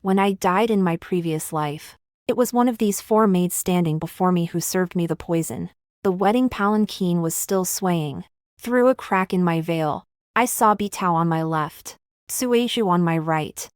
When I died in my previous life, it was one of these four maids standing before me who served me the poison. The wedding palanquin was still swaying. Through a crack in my veil, I saw Bitao on my left, Cuizhu on my right,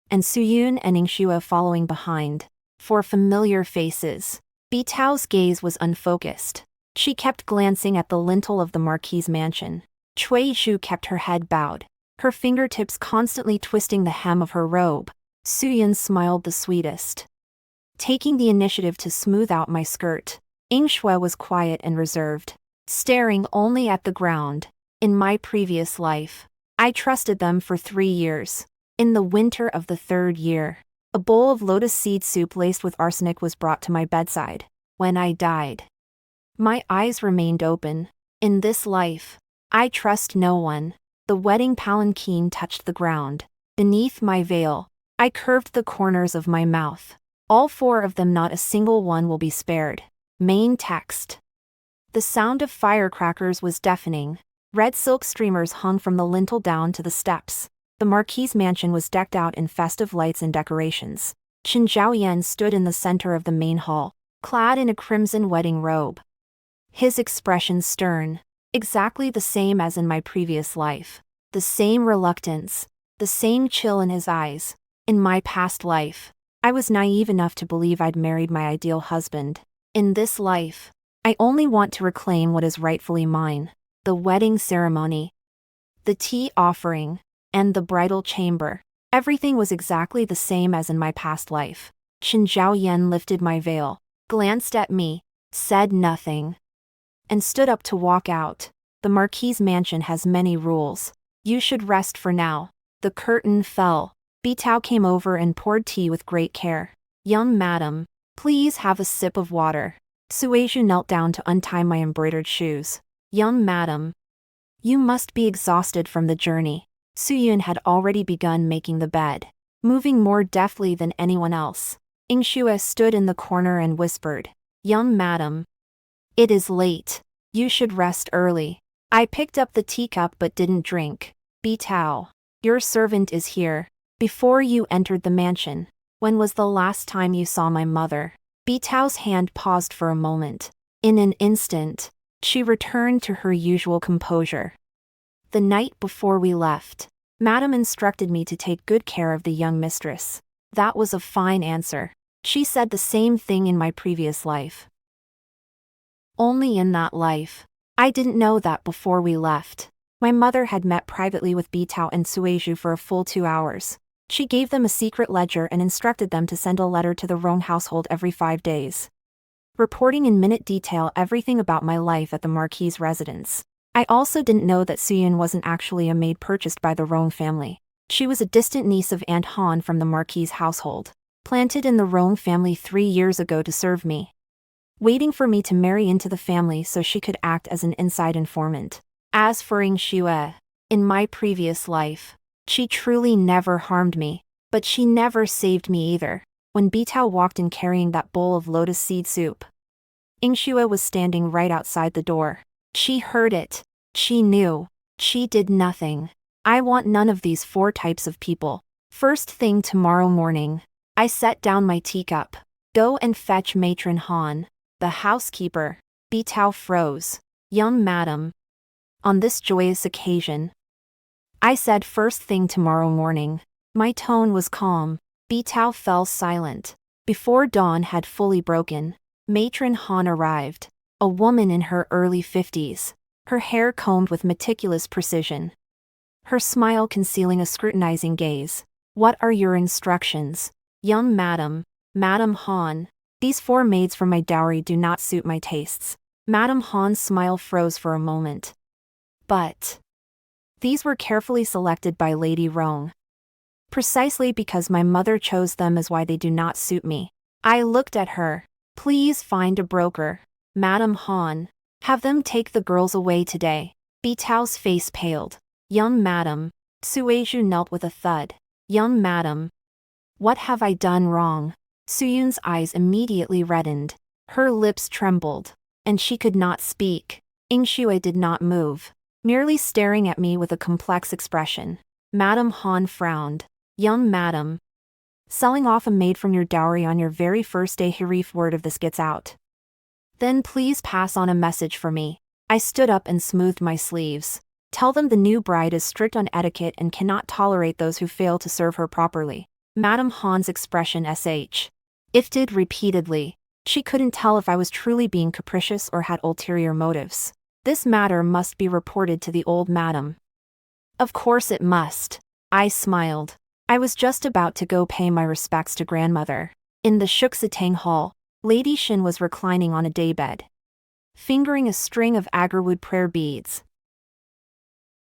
and Suyun and Yingxue following behind. Four familiar faces. Bitao's gaze was unfocused. She kept glancing at the lintel of the Marquis' mansion. Cui Zhu kept her head bowed, her fingertips constantly twisting the hem of her robe. Suyun smiled the sweetest, taking the initiative to smooth out my skirt. Ying Xue was quiet and reserved, staring only at the ground. In my previous life, I trusted them for 3 years. In the winter of the 3rd year, a bowl of lotus seed soup laced with arsenic was brought to my bedside. When I died, my eyes remained open. In this life, I trust no one. The wedding palanquin touched the ground. Beneath my veil, I curved the corners of my mouth. All 4 of them, not a single one will be spared. Main text. The sound of firecrackers was deafening. Red silk streamers hung from the lintel down to the steps. The Marquis' mansion was decked out in festive lights and decorations. Qin Zhaoyan stood in the center of the main hall, clad in a crimson wedding robe. His expression stern, exactly the same as in my previous life. The same reluctance, the same chill in his eyes. In my past life, I was naive enough to believe I'd married my ideal husband. In this life, I only want to reclaim what is rightfully mine. The wedding ceremony, the tea offering, and the bridal chamber. Everything was exactly the same as in my past life. Qin Zhaoyan lifted my veil, glanced at me, said nothing, and stood up to walk out. The Marquis' mansion has many rules. You should rest for now. The curtain fell. Bitao came over and poured tea with great care. Young madam, please have a sip of water. Cuizhu knelt down to untie my embroidered shoes. Young madam, you must be exhausted from the journey. Suyun had already begun making the bed, moving more deftly than anyone else. Ying Xue stood in the corner and whispered, Young madam, it is late. You should rest early. I picked up the teacup but didn't drink. Bitao, your servant is here. Before you entered the mansion, when was the last time you saw my mother? Bitao's hand paused for a moment. In an instant, she returned to her usual composure. The night before we left, Madam instructed me to take good care of the young mistress. That was a fine answer. She said the same thing in my previous life. Only in that life. I didn't know that before we left. My mother had met privately with Bitao and Cuizhu for a full 2 hours. She gave them a secret ledger and instructed them to send a letter to the Rong household every 5 days, reporting in minute detail everything about my life at the Marquis' residence. I also didn't know that Suyun wasn't actually a maid purchased by the Rong family. She was a distant niece of Aunt Han from the Marquis' household, planted in the Rong family 3 years ago to serve me, waiting for me to marry into the family so she could act as an inside informant. As for Ying Xue, in my previous life, she truly never harmed me, but she never saved me either. When Bitao walked in carrying that bowl of lotus seed soup, Ying Xue was standing right outside the door. She heard it. She knew. She did nothing. I want none of these 4 types of people. First thing tomorrow morning, I set down my teacup. Go and fetch Matron Han, the housekeeper. Bitao froze. Young madam. On this joyous occasion, I said first thing tomorrow morning. My tone was calm. Bitao fell silent. Before dawn had fully broken, Matron Han arrived. A woman in her early 50s, her hair combed with meticulous precision, her smile concealing a scrutinizing gaze. What are your instructions? Young madam, Madam Han, these 4 maids from my dowry do not suit my tastes. Madam Han's smile froze for a moment. But these were carefully selected by Lady Rong. Precisely because my mother chose them is why they do not suit me. I looked at her. Please find a broker. Madam Han, have them take the girls away today. Bitao's face paled. Young madam. Cuizhu knelt with a thud. Young madam. What have I done wrong? Suyun's eyes immediately reddened. Her lips trembled, and she could not speak. Ying Xue did not move, merely staring at me with a complex expression. Madam Han frowned. Young madam. Selling off a maid from your dowry on your very first day. Harif, word of this gets out. Then please pass on a message for me. I stood up and smoothed my sleeves. Tell them the new bride is strict on etiquette and cannot tolerate those who fail to serve her properly. Madame Han's expression ifted repeatedly. She couldn't tell if I was truly being capricious or had ulterior motives. This matter must be reported to the old madam. Of course it must. I smiled. I was just about to go pay my respects to grandmother. In the Shuxitang hall, Lady Shin was reclining on a daybed, fingering a string of agarwood prayer beads.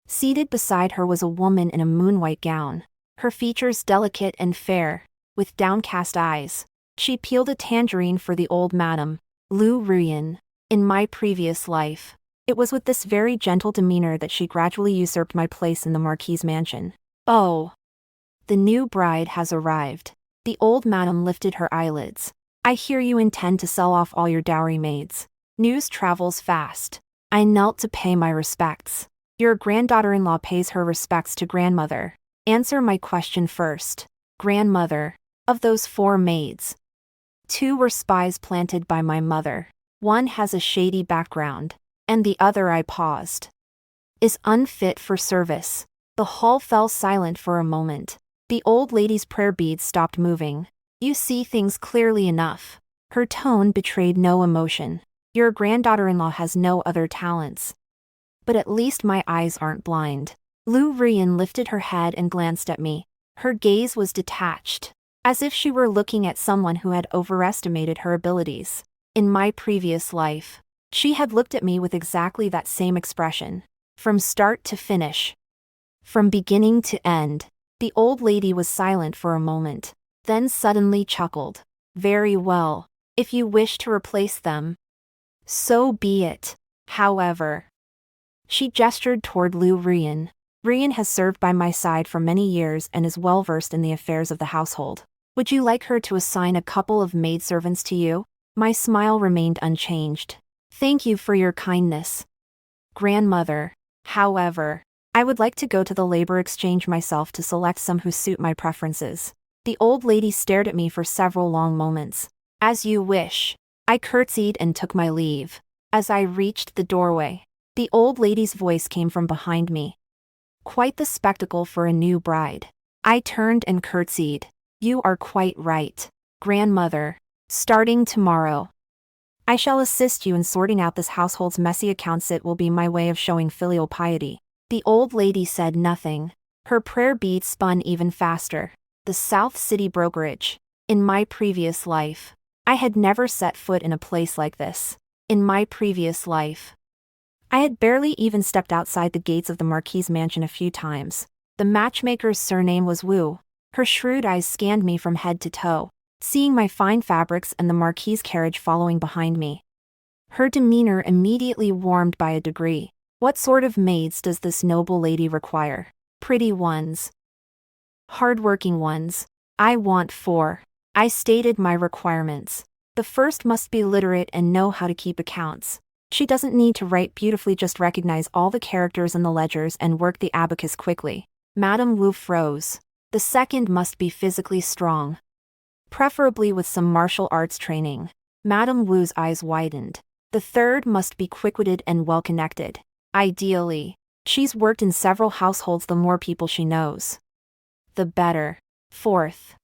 Seated beside her was a woman in a moon-white gown, her features delicate and fair, with downcast eyes. She peeled a tangerine for the old madam, Lu Ruyan. In my previous life, it was with this very gentle demeanor that she gradually usurped my place in the Marquis mansion. Oh! The new bride has arrived. The old madam lifted her eyelids. I hear you intend to sell off all your dowry maids. News travels fast. I knelt to pay my respects. Your granddaughter-in-law pays her respects to grandmother. Answer my question first. Grandmother. Of those 4 maids, 2 were spies planted by my mother. One has a shady background, and the other, I paused, is unfit for service. The hall fell silent for a moment. The old lady's prayer beads stopped moving. You see things clearly enough. Her tone betrayed no emotion. Your granddaughter-in-law has no other talents. But at least my eyes aren't blind. Lu Ruyan lifted her head and glanced at me. Her gaze was detached, as if she were looking at someone who had overestimated her abilities. In my previous life, she had looked at me with exactly that same expression. From start to finish. From beginning to end. The old lady was silent for a moment, then suddenly chuckled. Very well. If you wish to replace them, so be it. However, she gestured toward Lu Ruyan. Ruyan has served by my side for many years and is well versed in the affairs of the household. Would you like her to assign a couple of maidservants to you? My smile remained unchanged. Thank you for your kindness, grandmother. However, I would like to go to the labor exchange myself to select some who suit my preferences. The old lady stared at me for several long moments. As you wish. I curtsied and took my leave. As I reached the doorway, the old lady's voice came from behind me. Quite the spectacle for a new bride. I turned and curtsied. You are quite right, grandmother. Starting tomorrow, I shall assist you in sorting out this household's messy accounts. It will be my way of showing filial piety. The old lady said nothing. Her prayer beads spun even faster. The South City brokerage. In my previous life, I had never set foot in a place like this. In my previous life, I had barely even stepped outside the gates of the Marquis mansion a few times. The matchmaker's surname was Wu. Her shrewd eyes scanned me from head to toe, seeing my fine fabrics and the Marquis' carriage following behind me. Her demeanor immediately warmed by a degree. What sort of maids does this noble lady require? Pretty ones. Hard-working ones. I want 4. I stated my requirements. The first must be literate and know how to keep accounts. She doesn't need to write beautifully, just recognize all the characters in the ledgers and work the abacus quickly. Madame Wu froze. The second must be physically strong, preferably with some martial arts training. Madame Wu's eyes widened. The third must be quick-witted and well-connected. Ideally, she's worked in several households. The more people she knows, the better. Fourth.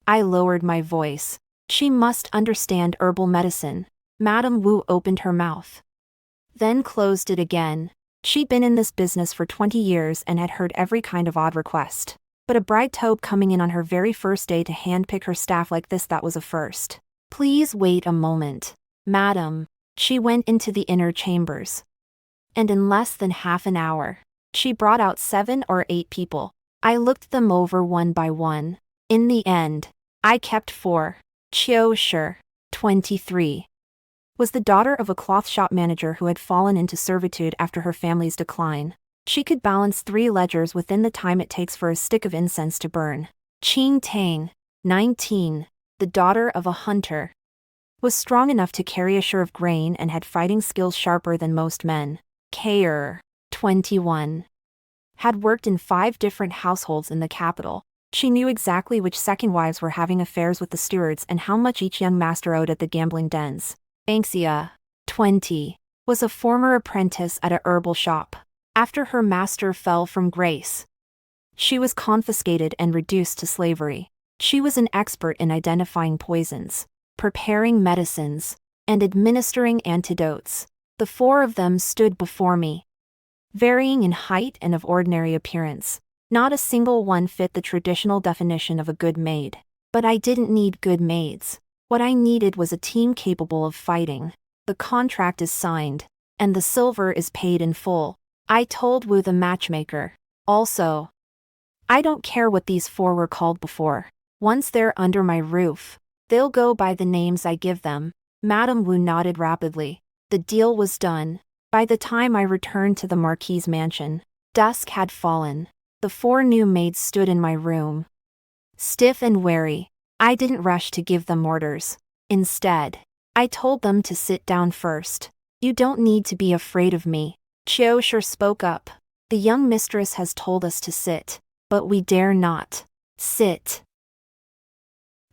I lowered my voice. She must understand herbal medicine. Madame Wu opened her mouth, then closed it again. She'd been in this business for 20 years and had heard every kind of odd request. But a bride tobe coming in on her very first day to handpick her staff like this, that was a first. Please wait a moment, madam. She went into the inner chambers, and in less than half an hour, she brought out 7 or 8 people. I looked them over one by one. In the end, I kept 4. Qiu Shi, 23, was the daughter of a cloth shop manager who had fallen into servitude after her family's decline. She could balance 3 ledgers within the time it takes for a stick of incense to burn. Qing Tang, 19, the daughter of a hunter, was strong enough to carry a share of grain and had fighting skills sharper than most men. Kair, 21, had worked in 5 different households in the capital. She knew exactly which second wives were having affairs with the stewards and how much each young master owed at the gambling dens. Yingxue, 20, was a former apprentice at a herbal shop. After her master fell from grace, she was confiscated and reduced to slavery. She was an expert in identifying poisons, preparing medicines, and administering antidotes. The four of them stood before me, varying in height and of ordinary appearance. Not a single one fit the traditional definition of a good maid. But I didn't need good maids. What I needed was a team capable of fighting. The contract is signed, and the silver is paid in full, I told Wu the matchmaker. Also, I don't care what these four were called before. Once they're under my roof, they'll go by the names I give them. Madame Wu nodded rapidly. The deal was done. By the time I returned to the Marquis mansion, dusk had fallen. The four new maids stood in my room, stiff and wary. I didn't rush to give them orders. Instead, I told them to sit down first. You don't need to be afraid of me. Cuizhu spoke up. The young mistress has told us to sit, but we dare not sit.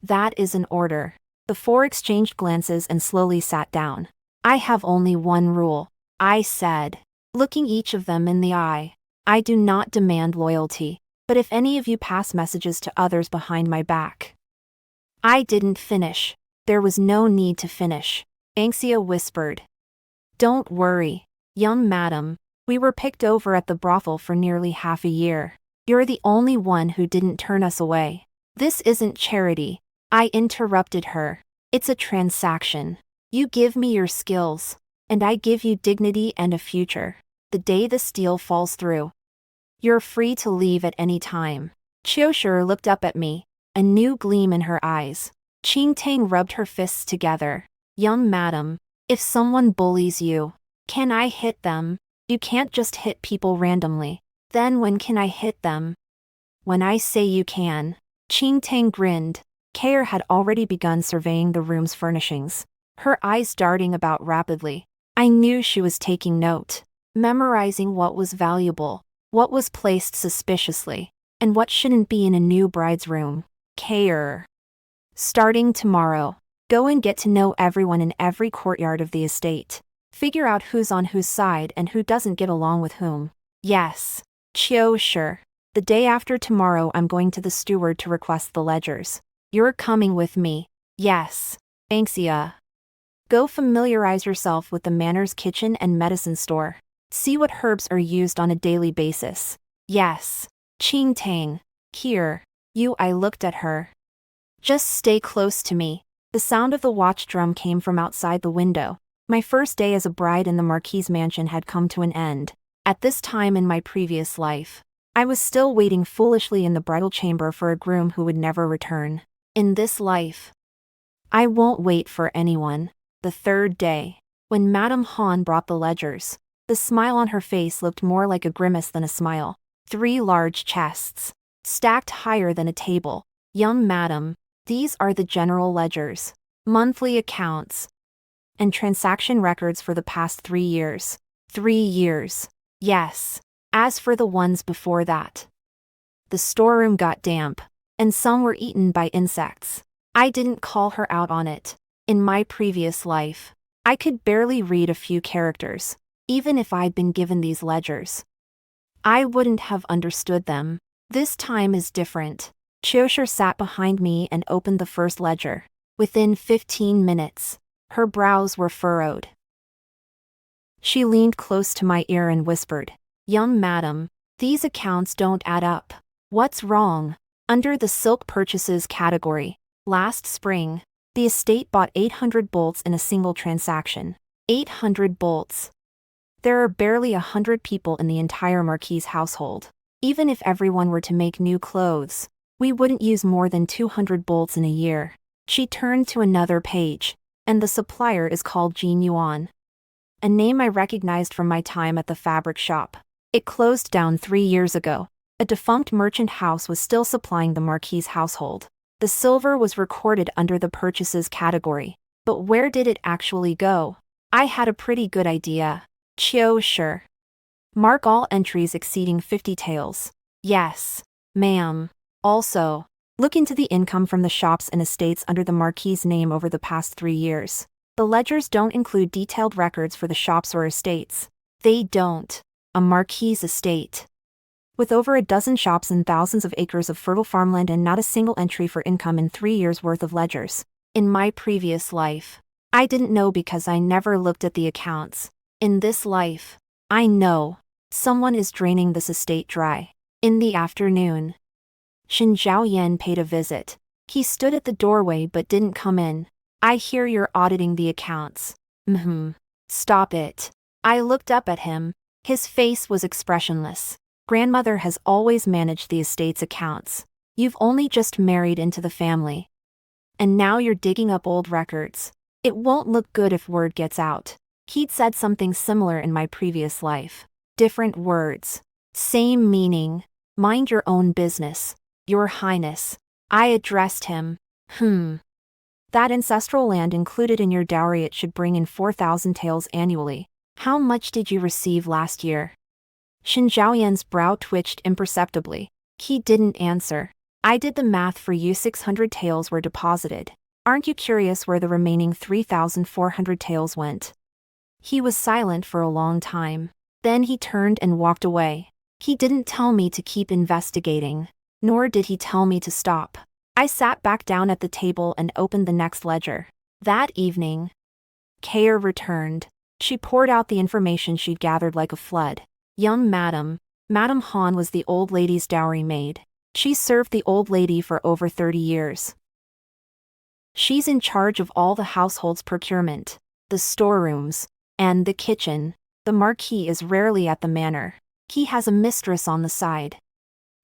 That is an order. The four exchanged glances and slowly sat down. I have only one rule, I said, looking each of them in the eye. I do not demand loyalty, but if any of you pass messages to others behind my back. I didn't finish. There was no need to finish. Yingxue whispered. Don't worry, young madam. We were picked over at the brothel for nearly half a year. You're the only one who didn't turn us away. This isn't charity. I interrupted her. It's a transaction. You give me your skills, and I give you dignity and a future. The day the deal falls through, you're free to leave at any time. Cuizhu looked up at me, a new gleam in her eyes. Qingtang rubbed her fists together. Young madam, if someone bullies you, can I hit them? You can't just hit people randomly. Then when can I hit them? When I say you can. Qingtang grinned. Kair had already begun surveying the room's furnishings, her eyes darting about rapidly. I knew she was taking note, memorizing what was valuable, what was placed suspiciously, and what shouldn't be in a new bride's room. Kair. Starting tomorrow, go and get to know everyone in every courtyard of the estate. Figure out who's on whose side and who doesn't get along with whom. Yes. Cuizhu. The day after tomorrow I'm going to the steward to request the ledgers. You're coming with me. Yes. Yingxue. Go familiarize yourself with the manor's kitchen and medicine store. See what herbs are used on a daily basis. Yes. Qingtang. Here. I looked at her. Just stay close to me. The sound of the watch drum came from outside the window. My first day as a bride in the Marquis mansion had come to an end. At this time in my previous life, I was still waiting foolishly in the bridal chamber for a groom who would never return. In this life, I won't wait for anyone. The third day, when Madame Han brought the ledgers, the smile on her face looked more like a grimace than a smile. 3 large chests, stacked higher than a table. Young madam, these are the general ledgers, monthly accounts, and transaction records for the past 3 years. 3 years. Yes. As for the ones before that, the storeroom got damp, and some were eaten by insects. I didn't call her out on it. In my previous life, I could barely read a few characters. Even if I'd been given these ledgers, I wouldn't have understood them. This time is different. Cuizhu sat behind me and opened the first ledger. Within 15 minutes, her brows were furrowed. She leaned close to my ear and whispered, "Young madam, these accounts don't add up. What's wrong?" Under the silk purchases category, last spring, the estate bought 800 bolts in a single transaction. 800 bolts. There are barely 100 people in the entire Marquis household. Even if everyone were to make new clothes, we wouldn't use more than 200 bolts in a year. She turned to another page, and the supplier is called Jin Yuan, a name I recognized from my time at the fabric shop. It closed down 3 years ago. A defunct merchant house was still supplying the Marquis household. The silver was recorded under the purchases category, but where did it actually go? I had a pretty good idea. Cuizhu. Mark all entries exceeding 50 taels. Yes, ma'am. Also, look into the income from the shops and estates under the Marquis' name over the past 3 years. The ledgers don't include detailed records for the shops or estates. They don't. A Marquis' estate. With over a dozen shops and thousands of acres of fertile farmland and not a single entry for income in 3 years' worth of ledgers. In my previous life, I didn't know because I never looked at the accounts. In this life, I know. Someone is draining this estate dry. In the afternoon, Shen Zhaoyan paid a visit. He stood at the doorway but didn't come in. I hear you're auditing the accounts. Stop it. I looked up at him. His face was expressionless. Grandmother has always managed the estate's accounts. You've only just married into the family. And now you're digging up old records. It won't look good if word gets out. He'd said something similar in my previous life. Different words. Same meaning. Mind your own business, Your Highness. I addressed him. That ancestral land included in your dowry, it should bring in 4,000 taels annually. How much did you receive last year? Shen Zhaoyan's brow twitched imperceptibly. He didn't answer. I did the math for you. 600 taels were deposited. Aren't you curious where the remaining 3,400 taels went? He was silent for a long time. Then he turned and walked away. He didn't tell me to keep investigating, nor did he tell me to stop. I sat back down at the table and opened the next ledger. That evening, Kair returned. She poured out the information she'd gathered like a flood. Young Madam Han was the old lady's dowry maid. She served the old lady for over 30 years. She's in charge of all the household's procurement, the storerooms, and the kitchen. The Marquis is rarely at the manor. He has a mistress on the side.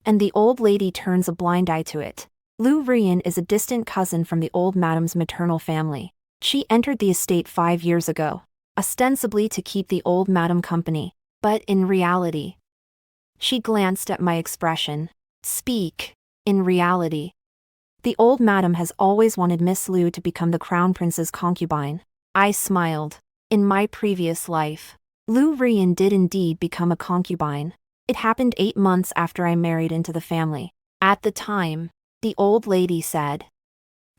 And the old lady turns a blind eye to it. Lu Rian is a distant cousin from the old madam's maternal family. She entered the estate 5 years ago, ostensibly to keep the old madam company, but in reality. She glanced at my expression. Speak. In reality. The old madam has always wanted Miss Lu to become the crown prince's concubine. I smiled. In my previous life, Lu Rian did indeed become a concubine. It happened 8 months after I married into the family. At the time, the old lady said,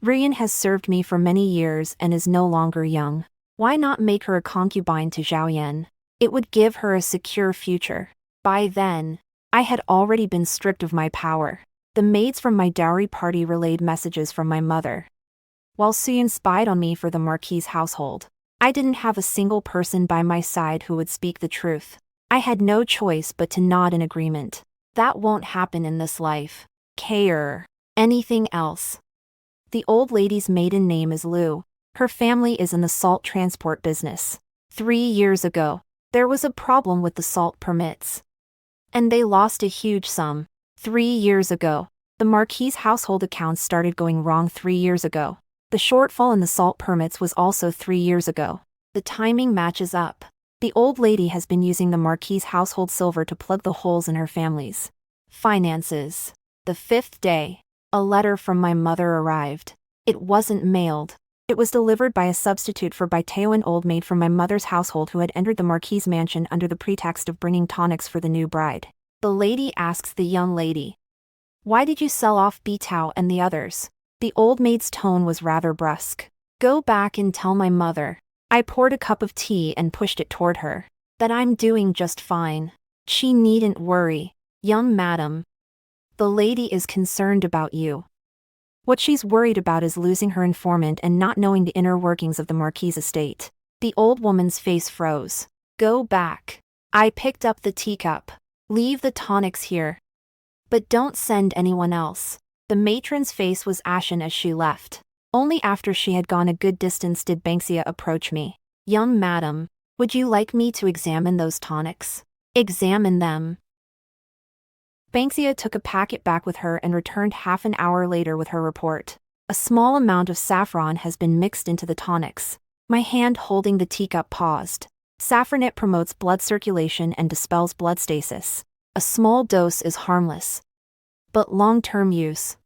Rian has served me for many years and is no longer young. Why not make her a concubine to Zhaoyan? It would give her a secure future. By then, I had already been stripped of my power. The maids from my dowry party relayed messages from my mother, while Suyun spied on me for the Marquis' household. I didn't have a single person by my side who would speak the truth. I had no choice but to nod in agreement. That won't happen in this life. Kair. Anything else? The old lady's maiden name is Lu. Her family is in the salt transport business. 3 years ago, there was a problem with the salt permits, and they lost a huge sum. 3 years ago, the Marquis' household accounts started going wrong 3 years ago. The shortfall in the salt permits was also 3 years ago. The timing matches up. The old lady has been using the Marquis' household silver to plug the holes in her family's finances. The 5th day, a letter from my mother arrived. It wasn't mailed. It was delivered by a substitute for Bitao, an old maid from my mother's household who had entered the Marquis' mansion under the pretext of bringing tonics for the new bride. The lady asks the young lady, "Why did you sell off Bitao and the others?" The old maid's tone was rather brusque. "Go back and tell my mother." I poured a cup of tea and pushed it toward her. "That I'm doing just fine. She needn't worry. Young madam. The lady is concerned about you. What she's worried about is losing her informant and not knowing the inner workings of the Marquis' estate." The old woman's face froze. "Go back." I picked up the teacup. "Leave the tonics here. But don't send anyone else." The matron's face was ashen as she left. Only after she had gone a good distance did Banksia approach me. "Young madam, would you like me to examine those tonics?" "Examine them." Banksia took a packet back with her and returned half an hour later with her report. "A small amount of saffron has been mixed into the tonics." My hand holding the teacup paused. Saffronet promotes blood circulation and dispels blood stasis. A small dose is harmless, but long-term use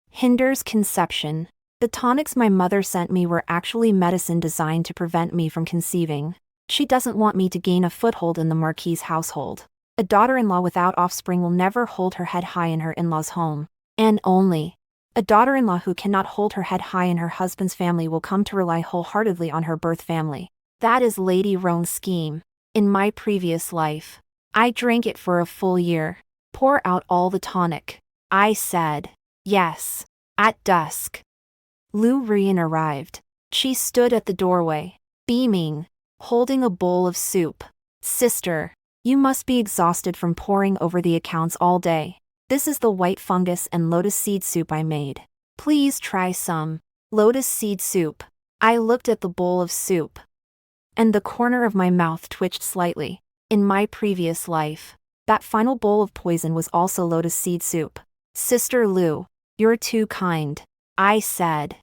hinders conception. The tonics my mother sent me were actually medicine designed to prevent me from conceiving. She doesn't want me to gain a foothold in the Marquis' household. A daughter-in-law without offspring will never hold her head high in her in-law's home. And only. A daughter-in-law who cannot hold her head high in her husband's family will come to rely wholeheartedly on her birth family. That is Lady Roan's scheme. In my previous life, I drank it for a full year. Pour out all the tonic. I said. Yes. At dusk. Lu Rian arrived. She stood at the doorway, beaming, holding a bowl of soup. Sister, you must be exhausted from poring over the accounts all day. This is the white fungus and lotus seed soup I made. Please try some. Lotus seed soup. I looked at the bowl of soup, and the corner of my mouth twitched slightly. In my previous life, that final bowl of poison was also lotus seed soup. Sister Lu, you're too kind, I said,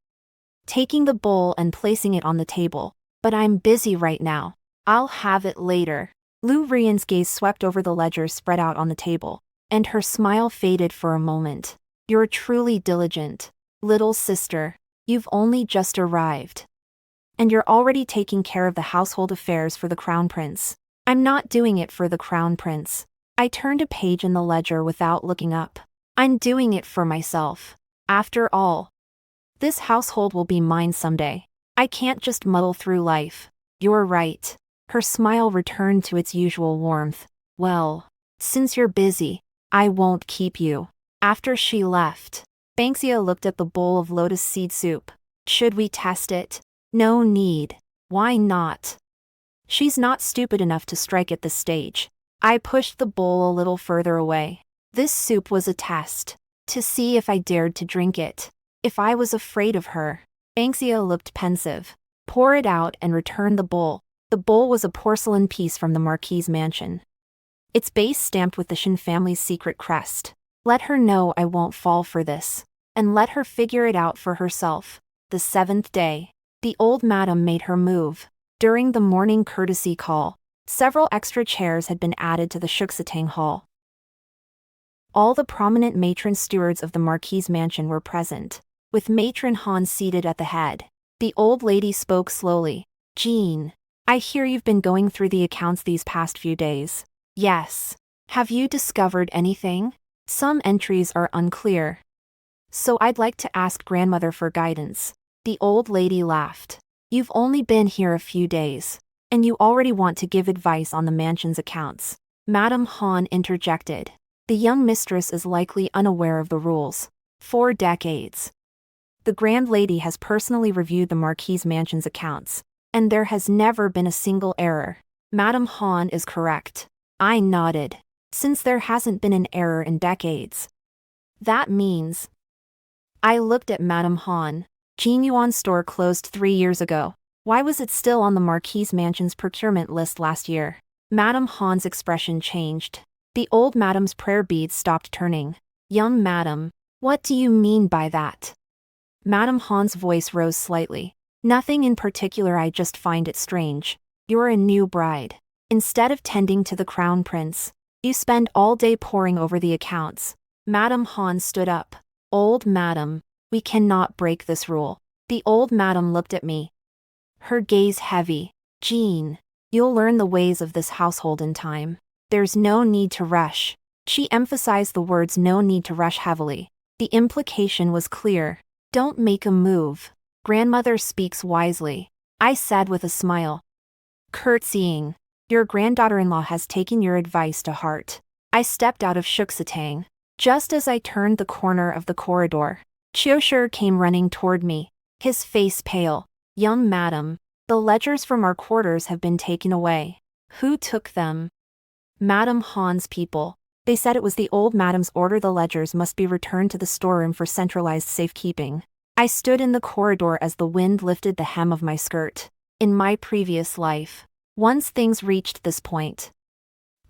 taking the bowl and placing it on the table. But I'm busy right now. I'll have it later. Lu Rian's gaze swept over the ledgers spread out on the table, and her smile faded for a moment. You're truly diligent, little sister. You've only just arrived, and you're already taking care of the household affairs for the crown prince. I'm not doing it for the crown prince. I turned a page in the ledger without looking up. I'm doing it for myself. After all, this household will be mine someday. I can't just muddle through life. You're right. Her smile returned to its usual warmth. Well, since you're busy, I won't keep you. After she left, Banksia looked at the bowl of lotus seed soup. Should we test it? No need. Why not? She's not stupid enough to strike at this stage. I pushed the bowl a little further away. This soup was a test, to see if I dared to drink it. If I was afraid of her. Banksia looked pensive. Pour it out and return the bowl. The bowl was a porcelain piece from the Marquis Mansion, its base stamped with the Shin family's secret crest. Let her know I won't fall for this, and let her figure it out for herself. The 7th day, the old madam made her move. During the morning courtesy call, several extra chairs had been added to the Shuxatang Hall. All the prominent matron stewards of the Marquis Mansion were present, with Matron Han seated at the head. The old lady spoke slowly. Jean, I hear you've been going through the accounts these past few days. Yes. Have you discovered anything? Some entries are unclear, so I'd like to ask grandmother for guidance. The old lady laughed. You've only been here a few days, and you already want to give advice on the mansion's accounts. Madame Han interjected. The young mistress is likely unaware of the rules. 4 decades. The grand lady has personally reviewed the Marquis Mansion's accounts, and there has never been a single error. Madame Han is correct. I nodded. Since there hasn't been an error in decades, that means. I looked at Madame Han. Jin Yuan's store closed 3 years ago. Why was it still on the Marquis Mansion's procurement list last year? Madame Han's expression changed. The old madam's prayer beads stopped turning. Young madam, what do you mean by that? Madame Han's voice rose slightly. Nothing in particular, I just find it strange. You're a new bride. Instead of tending to the crown prince, you spend all day poring over the accounts. Madame Han stood up. Old madam, we cannot break this rule. The old madam looked at me, her gaze heavy. Jean, you'll learn the ways of this household in time. There's no need to rush. She emphasized the words no need to rush heavily. The implication was clear. Don't make a move. Grandmother speaks wisely, I said with a smile. Curtsying. Your granddaughter-in-law has taken your advice to heart. I stepped out of Shuxatang. Just as I turned the corner of the corridor, Qiushi came running toward me, his face pale. Young madam, the ledgers from our quarters have been taken away. Who took them? Madame Han's people. They said it was the old madam's order. The ledgers must be returned to the storeroom for centralized safekeeping. I stood in the corridor as the wind lifted the hem of my skirt. In my previous life, once things reached this point,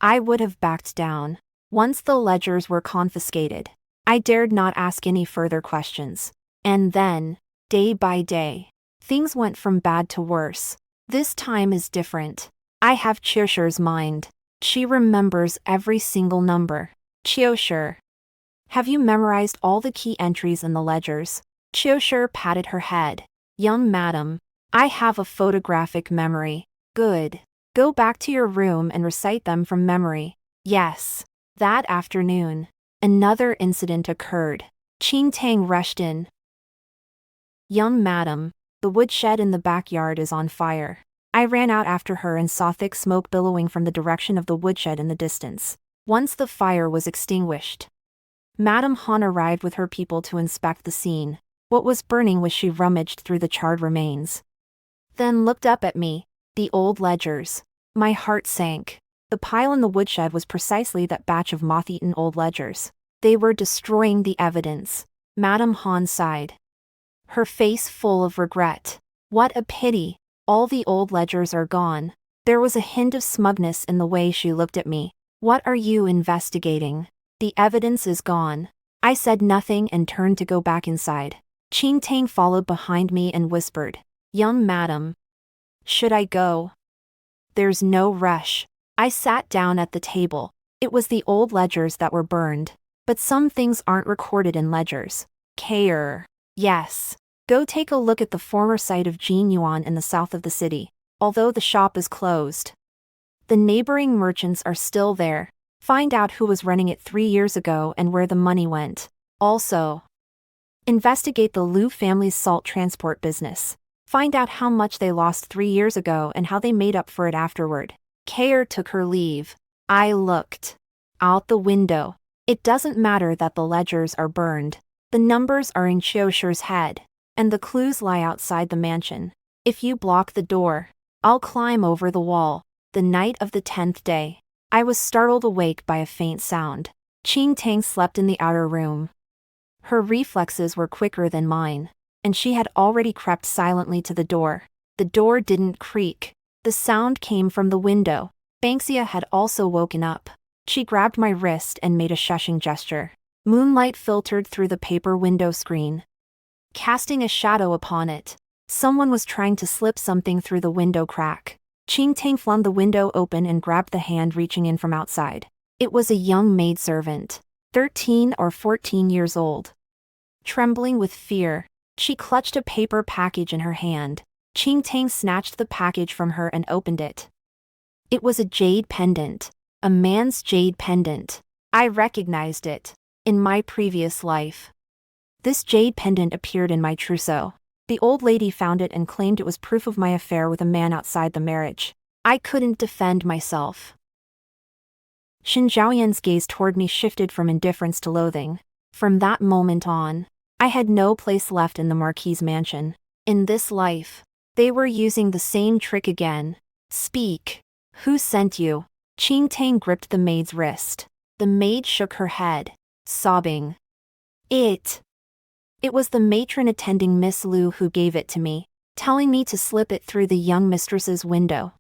I would have backed down. Once the ledgers were confiscated, I dared not ask any further questions. And then, day by day, things went from bad to worse. This time is different. I have Qiushi's mind. She remembers every single number. Qiushi, have you memorized all the key entries in the ledgers? Qiushi patted her head. Young madam, I have a photographic memory. Good. Go back to your room and recite them from memory. Yes. That afternoon, another incident occurred. Qing Tang rushed in. Young madam, the woodshed in the backyard is on fire. I ran out after her and saw thick smoke billowing from the direction of the woodshed in the distance. Once the fire was extinguished, Madame Han arrived with her people to inspect the scene. What was burning was she rummaged through the charred remains, then looked up at me. The old ledgers. My heart sank. The pile in the woodshed was precisely that batch of moth-eaten old ledgers. They were destroying the evidence. Madame Han sighed, her face full of regret. What a pity. All the old ledgers are gone. There was a hint of smugness in the way she looked at me. What are you investigating? The evidence is gone. I said nothing and turned to go back inside. Qing Tang followed behind me and whispered, young madam, should I go? There's no rush. I sat down at the table. It was the old ledgers that were burned. But some things aren't recorded in ledgers. Yes. Go take a look at the former site of Jin Yuan in the south of the city, although the shop is closed. The neighboring merchants are still there. Find out who was running it 3 years ago and where the money went. Also, investigate the Liu family's salt transport business. Find out how much they lost 3 years ago and how they made up for it afterward. Kayer took her leave. I looked out the window. It doesn't matter that the ledgers are burned. The numbers are in Qiushi's head, and the clues lie outside the mansion. If you block the door, I'll climb over the wall. The night of the 10th day, I was startled awake by a faint sound. Qing Tang slept in the outer room. Her reflexes were quicker than mine, and she had already crept silently to the door. The door didn't creak. The sound came from the window. Banksia had also woken up. She grabbed my wrist and made a shushing gesture. Moonlight filtered through the paper window screen, casting a shadow upon it. Someone was trying to slip something through the window crack. Qing Tang flung the window open and grabbed the hand reaching in from outside. It was a young maidservant, 13 or 14 years old. Trembling with fear, she clutched a paper package in her hand. Qing Tang snatched the package from her and opened it. It was a jade pendant. A man's jade pendant. I recognized it. In my previous life, this jade pendant appeared in my trousseau. The old lady found it and claimed it was proof of my affair with a man outside the marriage. I couldn't defend myself. Xin Zhaoyan's gaze toward me shifted from indifference to loathing. From that moment on, I had no place left in the Marquis mansion. In this life, they were using the same trick again. Speak. Who sent you? Qing Tang gripped the maid's wrist. The maid shook her head, sobbing. It was the matron attending Miss Liu who gave it to me, telling me to slip it through the young mistress's window.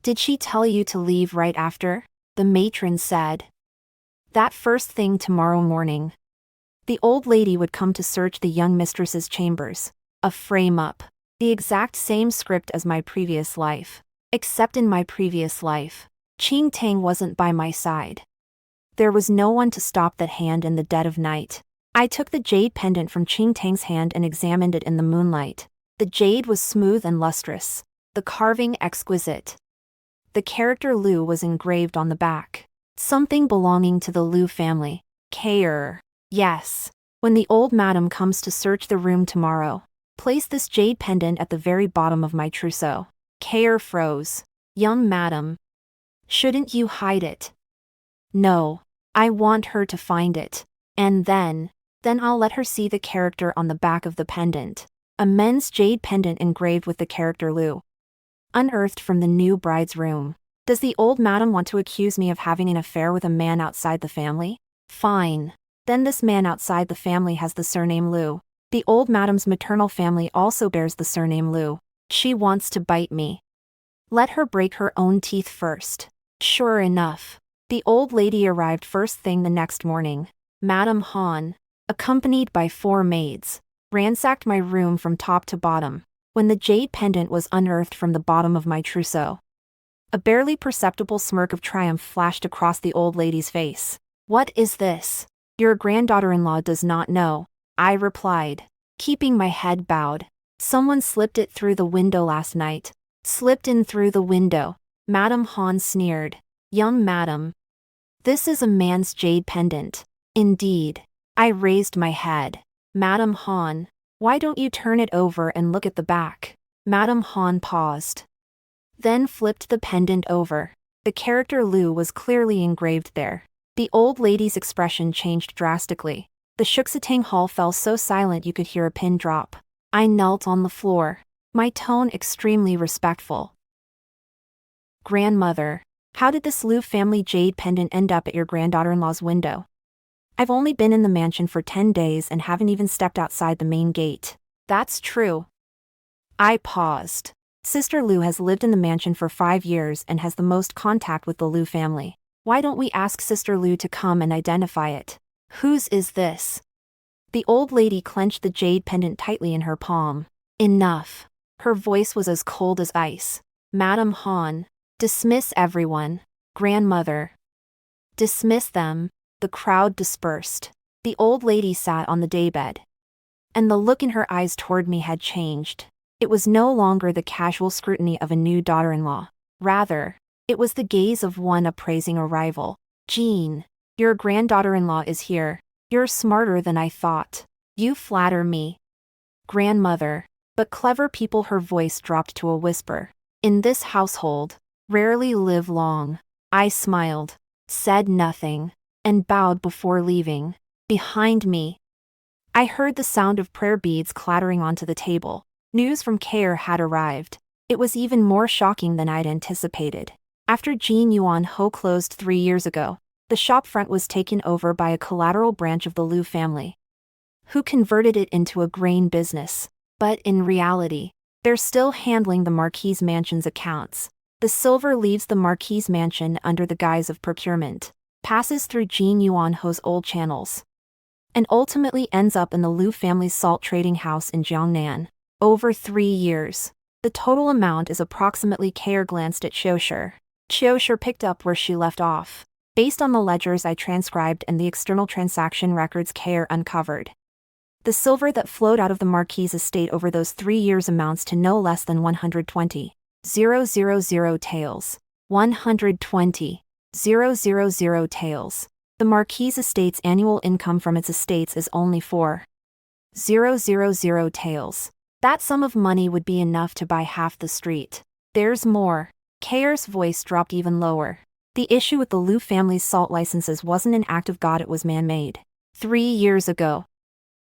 Did she tell you to leave right after? The matron said. That first thing tomorrow morning. The old lady would come to search the young mistress's chambers. A frame-up. The exact same script as my previous life. Except in my previous life, Qing Tang wasn't by my side. There was no one to stop that hand in the dead of night. I took the jade pendant from Qing Tang's hand and examined it in the moonlight. The jade was smooth and lustrous, the carving exquisite. The character Liu was engraved on the back. Something belonging to the Liu family. Yes. When the old madam comes to search the room tomorrow, place this jade pendant at the very bottom of my trousseau. Kayer froze. Young madam. Shouldn't you hide it? No. I want her to find it. And then I'll let her see the character on the back of the pendant. A men's jade pendant engraved with the character Liu. Unearthed from the new bride's room. Does the old madam want to accuse me of having an affair with a man outside the family? Fine. Then this man outside the family has the surname Liu. The old madam's maternal family also bears the surname Liu. She wants to bite me. Let her break her own teeth first. Sure enough, the old lady arrived first thing the next morning. Madame Han, accompanied by 4 maids, ransacked my room from top to bottom. When the jade pendant was unearthed from the bottom of my trousseau, a barely perceptible smirk of triumph flashed across the old lady's face. What is this? Your granddaughter-in-law does not know, I replied, keeping my head bowed. Someone slipped it through the window last night. Slipped in through the window. Madame Han sneered. Young madam. This is a man's jade pendant. Indeed. I raised my head. Madame Han, why don't you turn it over and look at the back? Madame Han paused. Then flipped the pendant over. The character Lu was clearly engraved there. The old lady's expression changed drastically. The Shuxitang hall fell so silent you could hear a pin drop. I knelt on the floor, my tone extremely respectful. Grandmother, how did this Lu family jade pendant end up at your granddaughter-in-law's window? I've only been in the mansion for 10 days and haven't even stepped outside the main gate. That's true. I paused. Sister Lu has lived in the mansion for 5 years and has the most contact with the Lu family. Why don't we ask Sister Lu to come and identify it? Whose is this? The old lady clenched the jade pendant tightly in her palm. Enough. Her voice was as cold as ice. Madame Han, dismiss everyone. Grandmother. Dismiss them. The crowd dispersed. The old lady sat on the daybed. And the look in her eyes toward me had changed. It was no longer the casual scrutiny of a new daughter-in-law. Rather, it was the gaze of one appraising a rival. Jean, your granddaughter-in-law is here. You're smarter than I thought. You flatter me. Grandmother. But clever people, her voice dropped to a whisper. In this household, rarely live long. I smiled, said nothing, and bowed before leaving. Behind me, I heard the sound of prayer beads clattering onto the table. News from Kair had arrived. It was even more shocking than I'd anticipated. After Jin Yuan Ho closed 3 years ago, the shopfront was taken over by a collateral branch of the Lu family, who converted it into a grain business. But in reality, they're still handling the Marquis Mansion's accounts. The silver leaves the Marquis Mansion under the guise of procurement, passes through Jin Yuan Ho's old channels, and ultimately ends up in the Lu family's salt trading house in Jiangnan. Over 3 years. The total amount is approximately. Kair glanced at Qiushi. Qiushi picked up where she left off. Based on the ledgers I transcribed and the external transaction records Kair uncovered, the silver that flowed out of the Marquis estate over those 3 years amounts to no less than 120,000 taels. 120,000 taels. The Marquis estate's annual income from its estates is only 4,000 taels. That sum of money would be enough to buy half the street. There's more. Kair's voice dropped even lower. The issue with the Lu family's salt licenses wasn't an act of God, it was man-made. 3 years ago,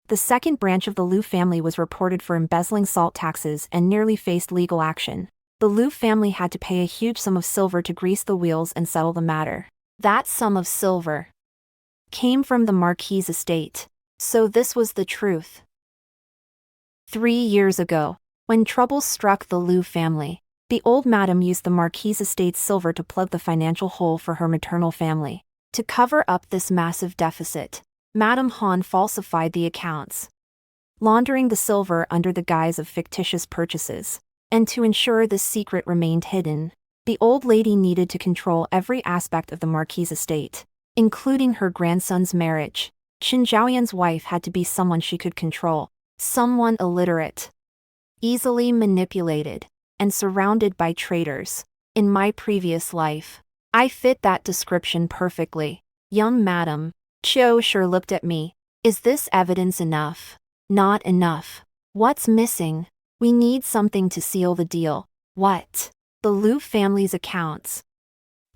the second branch of the Lu family was reported for embezzling salt taxes and nearly faced legal action. The Lu family had to pay a huge sum of silver to grease the wheels and settle the matter. That sum of silver came from the Marquis estate. So this was the truth. 3 years ago, when trouble struck the Lu family, the old madam used the Marquis estate's silver to plug the financial hole for her maternal family. To cover up this massive deficit, Madame Han falsified the accounts, laundering the silver under the guise of fictitious purchases. And to ensure this secret remained hidden, the old lady needed to control every aspect of the Marquis estate, including her grandson's marriage. Qin Zhaoyan's wife had to be someone she could control, someone illiterate, easily manipulated, and surrounded by traitors. In my previous life, I fit that description perfectly. Young madam, Qiushi looked at me. Is this evidence enough? Not enough. What's missing? We need something to seal the deal. What? The Lu family's accounts.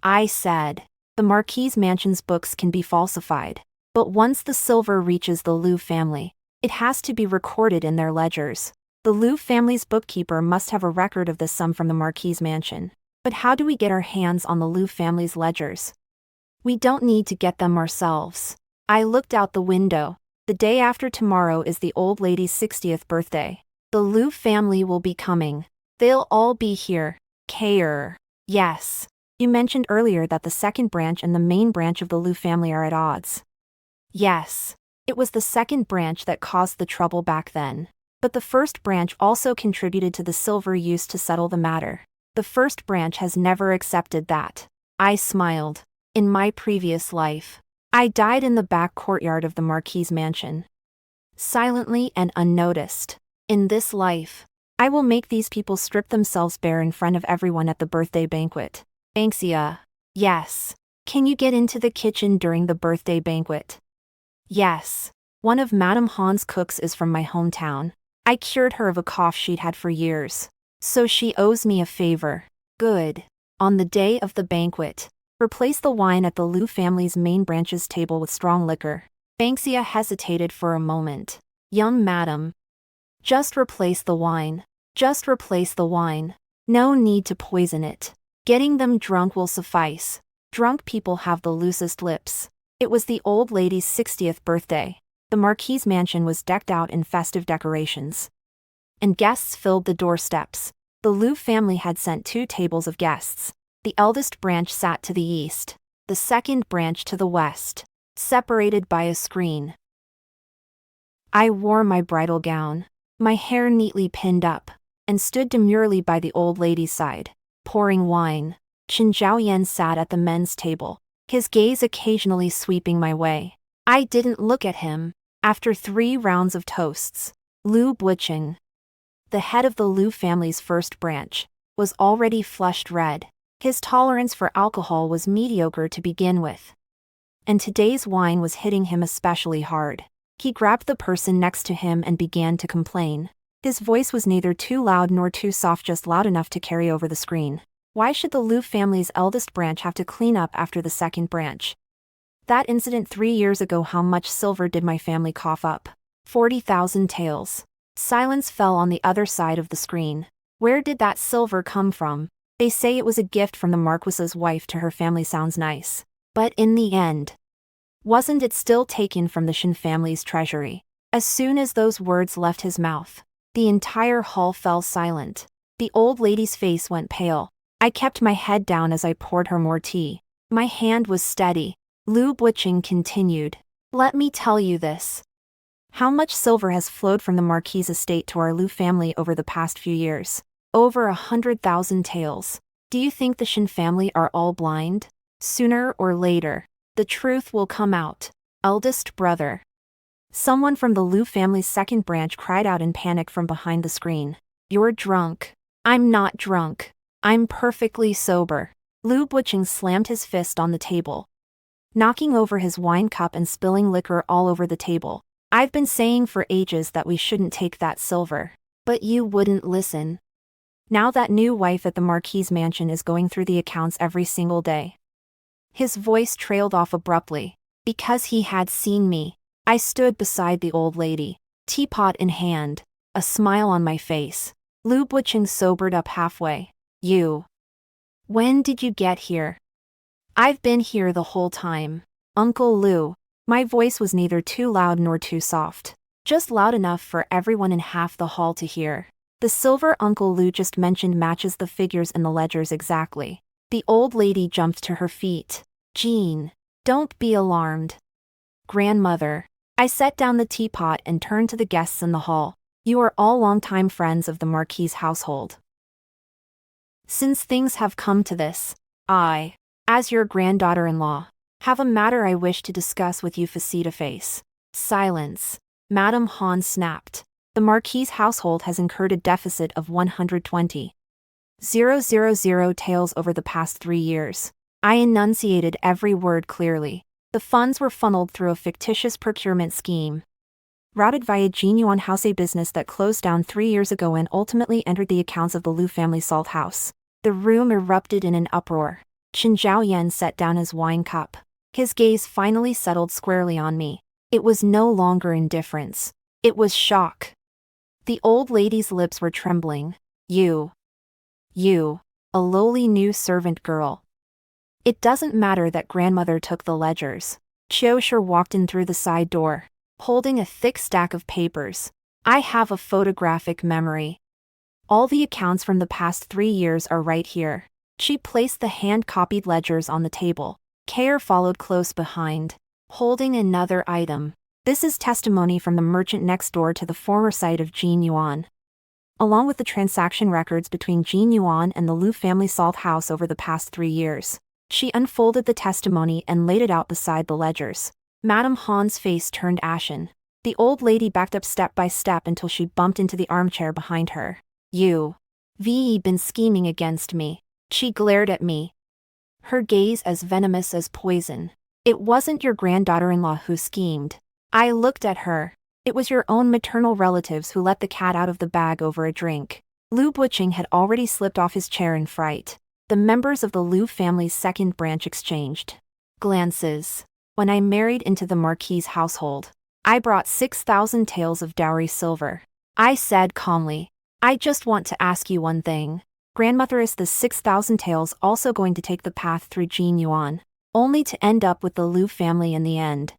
I said. The Marquis Mansion's books can be falsified, but once the silver reaches the Lu family, it has to be recorded in their ledgers. The Lu family's bookkeeper must have a record of this sum from the Marquis Mansion. But how do we get our hands on the Lu family's ledgers? We don't need to get them ourselves. I looked out the window. The day after tomorrow is the old lady's 60th birthday. The Lu family will be coming. They'll all be here. Kair. Yes. You mentioned earlier that the second branch and the main branch of the Lu family are at odds. Yes. It was the second branch that caused the trouble back then. But the first branch also contributed to the silver used to settle the matter. The first branch has never accepted that. I smiled. In my previous life, I died in the back courtyard of the Marquis Mansion, silently and unnoticed. In this life, I will make these people strip themselves bare in front of everyone at the birthday banquet. Anxia. Yes. Can you get into the kitchen during the birthday banquet? Yes. One of Madame Han's cooks is from my hometown. I cured her of a cough she'd had for years. So she owes me a favor. Good. On the day of the banquet, replace the wine at the Liu family's main branch's table with strong liquor. Banksia hesitated for a moment. Young madam. Just replace the wine. Just replace the wine. No need to poison it. Getting them drunk will suffice. Drunk people have the loosest lips. It was the old lady's 60th birthday. The Marquis mansion was decked out in festive decorations, and guests filled the doorsteps. The Liu family had sent 2 tables of guests. The eldest branch sat to the east, the second branch to the west, separated by a screen. I wore my bridal gown, my hair neatly pinned up, and stood demurely by the old lady's side, pouring wine. Qin Zhaoyan sat at the men's table, his gaze occasionally sweeping my way. I didn't look at him. After 3 rounds of toasts, Liu Buqing, the head of the Liu family's first branch, was already flushed red. His tolerance for alcohol was mediocre to begin with, and today's wine was hitting him especially hard. He grabbed the person next to him and began to complain. His voice was neither too loud nor too soft, just loud enough to carry over the screen. Why should the Liu family's eldest branch have to clean up after the second branch? That incident 3 years ago, how much silver did my family cough up? 40,000 taels. Silence fell on the other side of the screen. Where did that silver come from? They say it was a gift from the Marquis's wife to her family. Sounds nice. But in the end, wasn't it still taken from the Shen family's treasury? As soon as those words left his mouth, the entire hall fell silent. The old lady's face went pale. I kept my head down as I poured her more tea. My hand was steady. Liu Buqing continued. Let me tell you this. How much silver has flowed from the Marquis' estate to our Liu family over the past few years? Over 100,000 taels. Do you think the Shen family are all blind? Sooner or later, the truth will come out. Eldest brother. Someone from the Liu family's second branch cried out in panic from behind the screen. You're drunk. I'm not drunk. I'm perfectly sober. Liu Buqing slammed his fist on the table, knocking over his wine cup and spilling liquor all over the table. I've been saying for ages that we shouldn't take that silver. But you wouldn't listen. Now that new wife at the Marquis mansion is going through the accounts every single day. His voice trailed off abruptly. Because he had seen me. I stood beside the old lady, teapot in hand, a smile on my face. Liu Buqing sobered up halfway. You. When did you get here? I've been here the whole time. Uncle Liu. My voice was neither too loud nor too soft. Just loud enough for everyone in half the hall to hear. The silver Uncle Liu just mentioned matches the figures in the ledgers exactly. The old lady jumped to her feet. Jean. Don't be alarmed. Grandmother. I set down the teapot and turned to the guests in the hall. You are all longtime friends of the Marquis' household. Since things have come to this, I, as your granddaughter-in-law, have a matter I wish to discuss with you face-to-face. Silence. Madame Han snapped. The Marquis' household has incurred a deficit of 120,000 taels over the past 3 years. I enunciated every word clearly. The funds were funneled through a fictitious procurement scheme, routed via Jinyuan House, a business that closed down 3 years ago and ultimately entered the accounts of the Liu family salt house. The room erupted in an uproar. Qin Zhaoyan set down his wine cup. His gaze finally settled squarely on me. It was no longer indifference. It was shock. The old lady's lips were trembling. You, a lowly new servant girl. It doesn't matter that grandmother took the ledgers. Qiushi walked in through the side door, holding a thick stack of papers. I have a photographic memory. All the accounts from the past 3 years are right here. She placed the hand-copied ledgers on the table. Care followed close behind, holding another item. This is testimony from the merchant next door to the former site of Jin Yuan, along with the transaction records between Jin Yuan and the Liu family salt house over the past 3 years. She unfolded the testimony and laid it out beside the ledgers. Madame Han's face turned ashen. The old lady backed up step by step until she bumped into the armchair behind her. You've been scheming against me. She glared at me, her gaze as venomous as poison. It wasn't your granddaughter-in-law who schemed. I looked at her. It was your own maternal relatives who let the cat out of the bag over a drink. Lu Buqing had already slipped off his chair in fright. The members of the Lu family's second branch exchanged glances. When I married into the Marquis' household, I brought 6,000 taels of dowry silver. I said calmly, I just want to ask you one thing. Grandmother, is the 6,000 taels also going to take the path through Jin Yuan, only to end up with the Lu family in the end?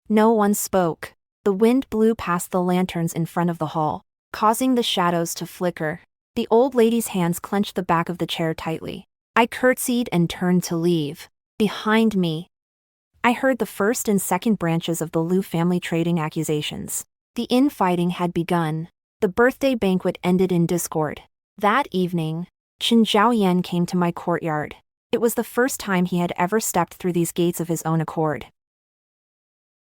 No one spoke. The wind blew past the lanterns in front of the hall, causing the shadows to flicker. The old lady's hands clenched the back of the chair tightly. I curtsied and turned to leave. Behind me, I heard the first and second branches of the Lu family trading accusations. The infighting had begun. The birthday banquet ended in discord. That evening, Qin Zhaoyan came to my courtyard. It was the first time he had ever stepped through these gates of his own accord.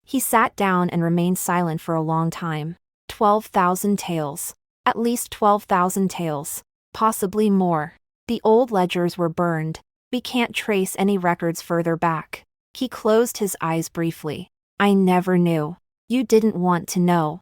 He sat down and remained silent for a long time. 12,000 taels. At least 12,000 taels. Possibly more. The old ledgers were burned. We can't trace any records further back. He closed his eyes briefly. I never knew. You didn't want to know.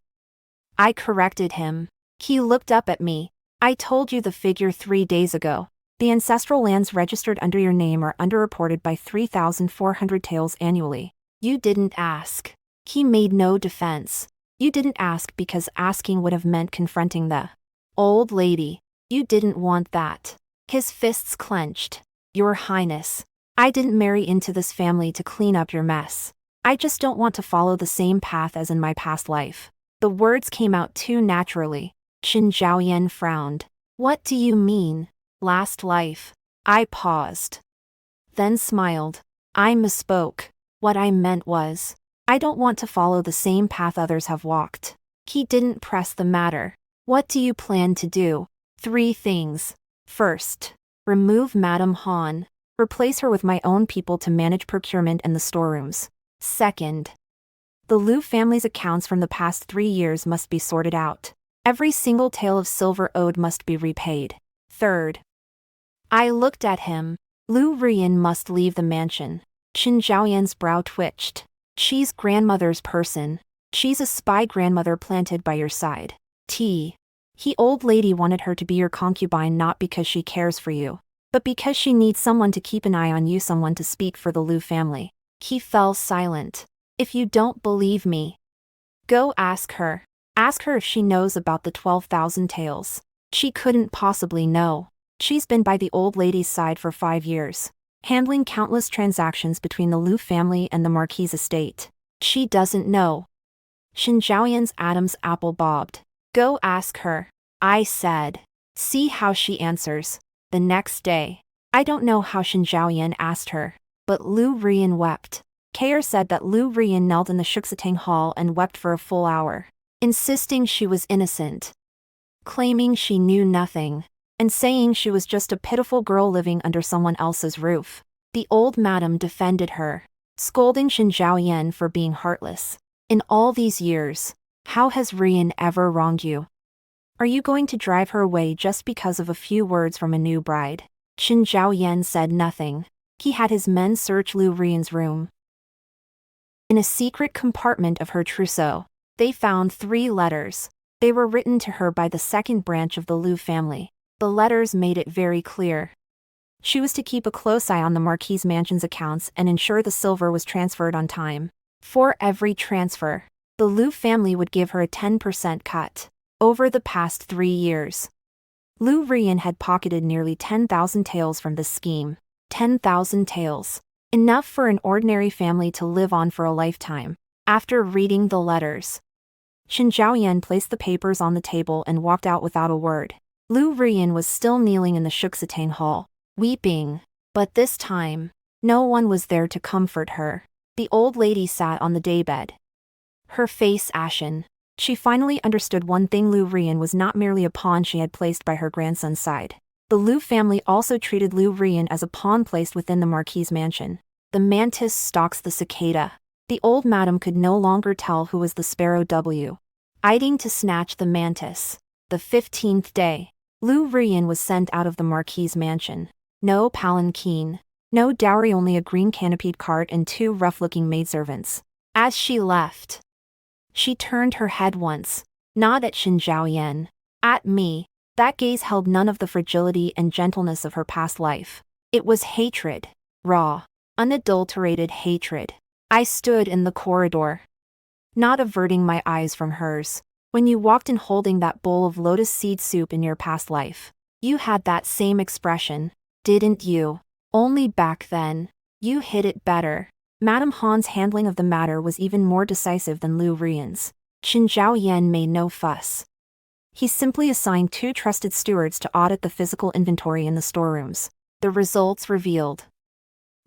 I corrected him. He looked up at me. I told you the figure 3 days ago. The ancestral lands registered under your name are underreported by 3,400 taels annually. You didn't ask. He made no defense. You didn't ask because asking would have meant confronting the old lady. You didn't want that. His fists clenched. Your Highness, I didn't marry into this family to clean up your mess. I just don't want to follow the same path as in my past life. The words came out too naturally. Qin Zhaoyan frowned. What do you mean? Last life? I paused. Then smiled. I misspoke. What I meant was, I don't want to follow the same path others have walked. He didn't press the matter. What do you plan to do? 3 things. First, remove Madame Han. Replace her with my own people to manage procurement and the storerooms. Second, the Lu family's accounts from the past 3 years must be sorted out. Every single tael of silver owed must be repaid. Third, I looked at him. Lu Rian must leave the mansion. Qin Zhaoyan's brow twitched. She's grandmother's person. She's a spy grandmother planted by your side. He old lady wanted her to be your concubine not because she cares for you, but because she needs someone to keep an eye on you, someone to speak for the Lu family. He fell silent. If you don't believe me, go ask her. Ask her if she knows about the 12,000 taels. She couldn't possibly know. She's been by the old lady's side for 5 years, handling countless transactions between the Lu family and the Marquis' estate. She doesn't know. Qin Zhaoyan's Adam's apple bobbed. Go ask her, I said. See how she answers. The next day, I don't know how Qin Zhaoyan asked her, but Lu Rian wept. Kair said that Lu Rian knelt in the Shuxitang hall and wept for a full hour, insisting she was innocent, claiming she knew nothing, and saying she was just a pitiful girl living under someone else's roof. The old madam defended her, scolding Qin Zhaoyan for being heartless. In all these years, how has Rian ever wronged you? Are you going to drive her away just because of a few words from a new bride? Qin Zhaoyan said nothing. He had his men search Lu Rian's room. In a secret compartment of her trousseau, they found 3 letters. They were written to her by the second branch of the Lu family. The letters made it very clear. She was to keep a close eye on the Marquis Mansion's accounts and ensure the silver was transferred on time. For every transfer, the Lu family would give her a 10% cut. Over the past 3 years, Lu Rian had pocketed nearly 10,000 taels from this scheme. 10,000 taels. Enough for an ordinary family to live on for a lifetime. After reading the letters, Qin Zhaoyan placed the papers on the table and walked out without a word. Lu Rian was still kneeling in the Shuxitang hall, weeping. But this time, no one was there to comfort her. The old lady sat on the daybed, her face ashen. She finally understood one thing: Lu Rian was not merely a pawn she had placed by her grandson's side. The Lu family also treated Lu Rian as a pawn placed within the Marquis' mansion. The mantis stalks the cicada. The old madam could no longer tell who was the sparrow eyeing to snatch the mantis. The 15th day, Lu Rian was sent out of the Marquis' mansion. No palanquin, no dowry, only a green canopied cart and 2 rough-looking maidservants. As she left, She turned her head once, not at Xin Zhaoyan, at me. That gaze held none of the fragility and gentleness of her past life. It was hatred. Raw, unadulterated hatred. I stood in the corridor, not averting my eyes from hers. When you walked in holding that bowl of lotus seed soup in your past life, you had that same expression, didn't you? Only back then, you hid it better. Madame Han's handling of the matter was even more decisive than Lu Rian's. Xin Zhaoyan made no fuss. He simply assigned 2 trusted stewards to audit the physical inventory in the storerooms. The results revealed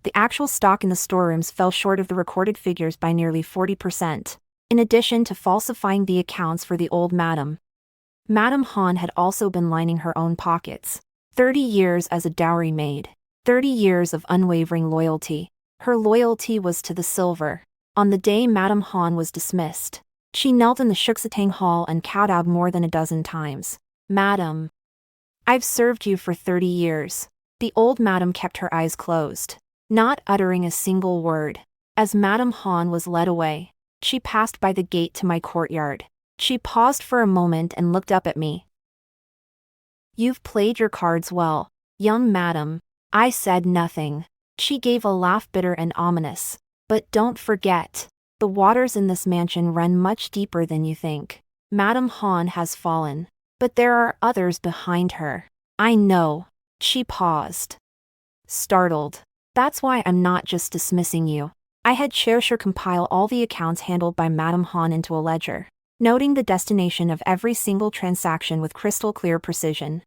the actual stock in the storerooms fell short of the recorded figures by nearly 40%. In addition to falsifying the accounts for the old madam, Madame Han had also been lining her own pockets. 30 years as a dowry maid. 30 years of unwavering loyalty. Her loyalty was to the silver. On the day Madame Han was dismissed, she knelt in the Shuxitang Hall and kowtowed more than a dozen times. Madam, I've served you for 30 years. The old madam kept her eyes closed, not uttering a single word. As Madame Han was led away, she passed by the gate to my courtyard. She paused for a moment and looked up at me. You've played your cards well, young madam. I said nothing. She gave a laugh, bitter and ominous. But don't forget, the waters in this mansion run much deeper than you think. Madame Han has fallen, but there are others behind her. I know. She paused, startled. That's why I'm not just dismissing you. I had Xiaoshu compile all the accounts handled by Madame Han into a ledger, noting the destination of every single transaction with crystal clear precision,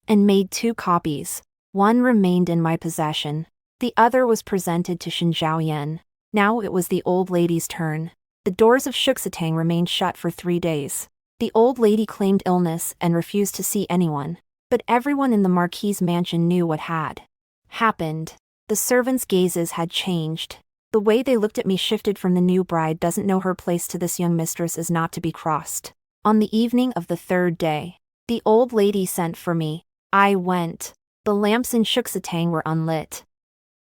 and made 2 copies. One remained in my possession. The other was presented to Xin Zhaoyan. Now it was the old lady's turn. The doors of Shuxitang remained shut for 3 days. The old lady claimed illness and refused to see anyone, but everyone in the Marquis mansion knew what had happened. The servants' gazes had changed. The way they looked at me shifted from the new bride doesn't know her place to this young mistress is not to be crossed. On the evening of the 3rd day, the old lady sent for me. I went. The lamps in Shuxitang were unlit,